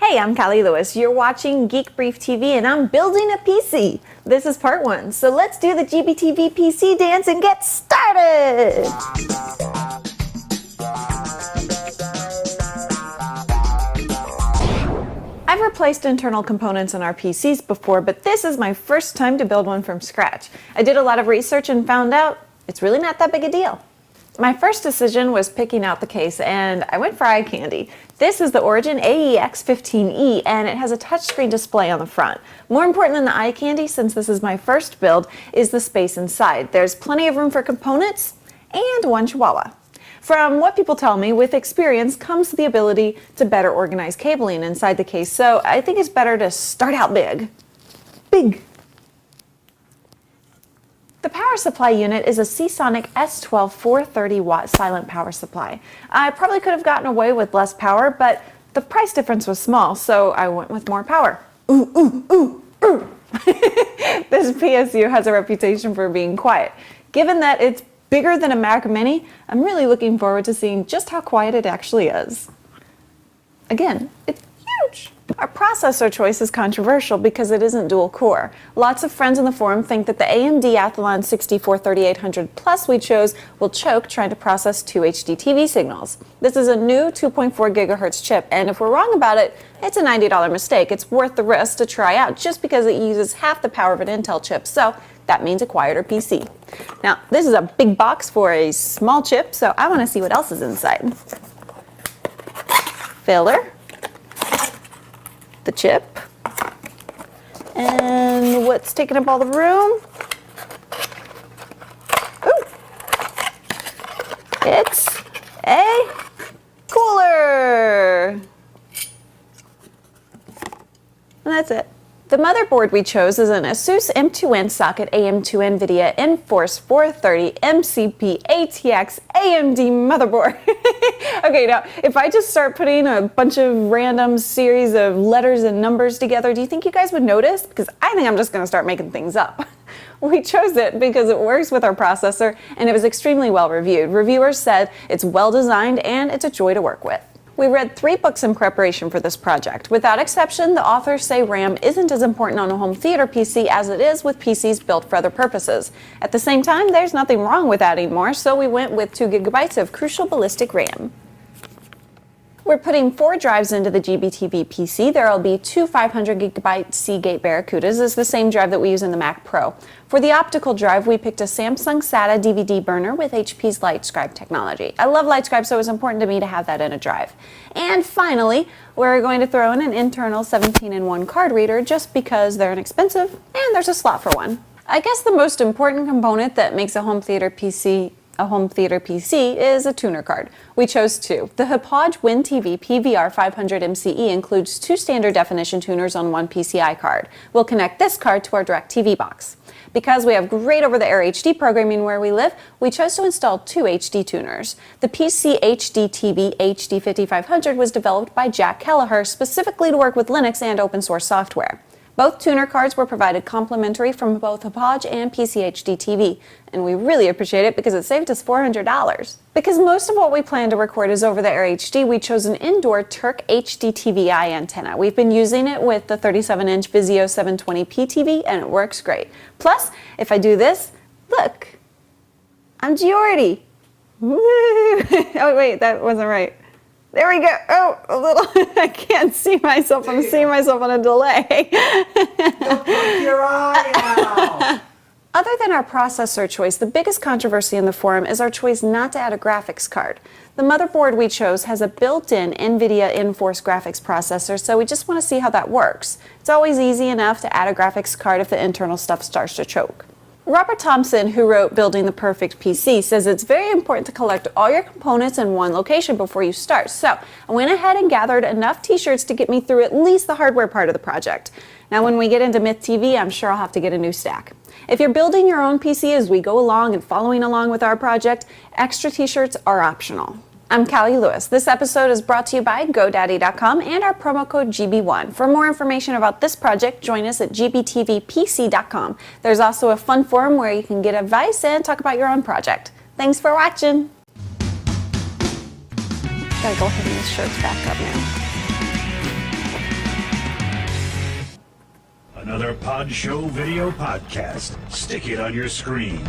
Hey, I'm Callie Lewis. You're watching Geek Brief TV and I'm building a PC. This is part 1, so let's do the GBTV PC dance and get started! I've replaced internal components on our PCs before, but this is my first time to build one from scratch. I did a lot of research and found out it's really not that big a deal. My first decision was picking out the case, and I went for eye candy. This is the Origin AEX15E, and it has a touchscreen display on the front. More important than the eye candy, since this is my first build, is the space inside. There's plenty of room for components and one chihuahua. From what people tell me, with experience comes the ability to better organize cabling inside the case, so I think it's better to start out big. Big! The power supply unit is a Seasonic S12 430 watt silent power supply. I probably could have gotten away with less power, but the price difference was small, so I went with more power. Ooh, ooh, ooh, ooh. This PSU has a reputation for being quiet. Given that it's bigger than a Mac Mini, I'm really looking forward to seeing just how quiet it actually is. Again, it's huge. Our processor choice is controversial because it isn't dual core. Lots of friends in the forum think that the AMD Athlon 64-3800 Plus we chose will choke trying to process 2 HD TV signals. This is a new 2.4 GHz chip, and if we're wrong about it, it's a $90 mistake. It's worth the risk to try out just because it uses half the power of an Intel chip, so that means a quieter PC. Now, this is a big box for a small chip, so I want to see what else is inside. Filler. The chip, and what's taking up all the room? Ooh. It's a cooler, and that's it. The motherboard we chose is an Asus M2N socket AM2 NVIDIA Enforce 430 MCP ATX AMD motherboard. Okay, now, if I just start putting a bunch of random series of letters and numbers together, do you think you guys would notice? Because I think I'm just going to start making things up. We chose it because it works with our processor and it was extremely well reviewed. Reviewers said it's well designed and it's a joy to work with. We read 3 books in preparation for this project. Without exception, the authors say RAM isn't as important on a home theater PC as it is with PCs built for other purposes. At the same time, there's nothing wrong with adding more, so we went with 2 GB of crucial ballistic RAM. We're putting 4 drives into the GBTV PC. There will be 2 500 GB Seagate Barracudas. It's the same drive that we use in the Mac Pro. For the optical drive, we picked a Samsung SATA DVD burner with HP's LightScribe technology. I love LightScribe, so it was important to me to have that in a drive. And finally, we're going to throw in an internal 17-in-1 card reader just because they're inexpensive and there's a slot for one. I guess the most important component that makes a home theater PC is a tuner card. We chose 2. The Hauppauge WinTV PVR 500 MCE includes 2 standard definition tuners on 1 PCI card. We'll connect this card to our DirecTV box. Because we have great over-the-air HD programming where we live, we chose to install 2 HD tuners. The PC HD TV HD5500 was developed by Jack Kelleher specifically to work with Linux and open source software. Both tuner cards were provided complimentary from both Hauppauge and PC HD TV, and we really appreciate it because it saved us $400. Because most of what we plan to record is over-the-air HD, we chose an indoor Turk HD TVI antenna. We've been using it with the 37-inch Vizio 720p TV, and it works great. Plus, if I do this, look, I'm Geordie. Oh wait, that wasn't right. There we go. Oh, a little. I can't see myself. I'm seeing myself on a delay. Don't poke your eye out. Other than our processor choice, the biggest controversy in the forum is our choice not to add a graphics card. The motherboard we chose has a built-in NVIDIA Enforce graphics processor, so we just want to see how that works. It's always easy enough to add a graphics card if the internal stuff starts to choke. Robert Thompson, who wrote Building the Perfect PC, says it's very important to collect all your components in one location before you start. So I went ahead and gathered enough t-shirts to get me through at least the hardware part of the project. Now when we get into Myth TV, I'm sure I'll have to get a new stack. If you're building your own PC as we go along and following along with our project, extra t-shirts are optional. I'm Callie Lewis. This episode is brought to you by GoDaddy.com and our promo code GB1. For more information about this project, join us at GBTVpc.com. There's also a fun forum where you can get advice and talk about your own project. Thanks for watching. Gotta go ahead and these shirts back up now. Another Pod Show video podcast. Stick it on your screen.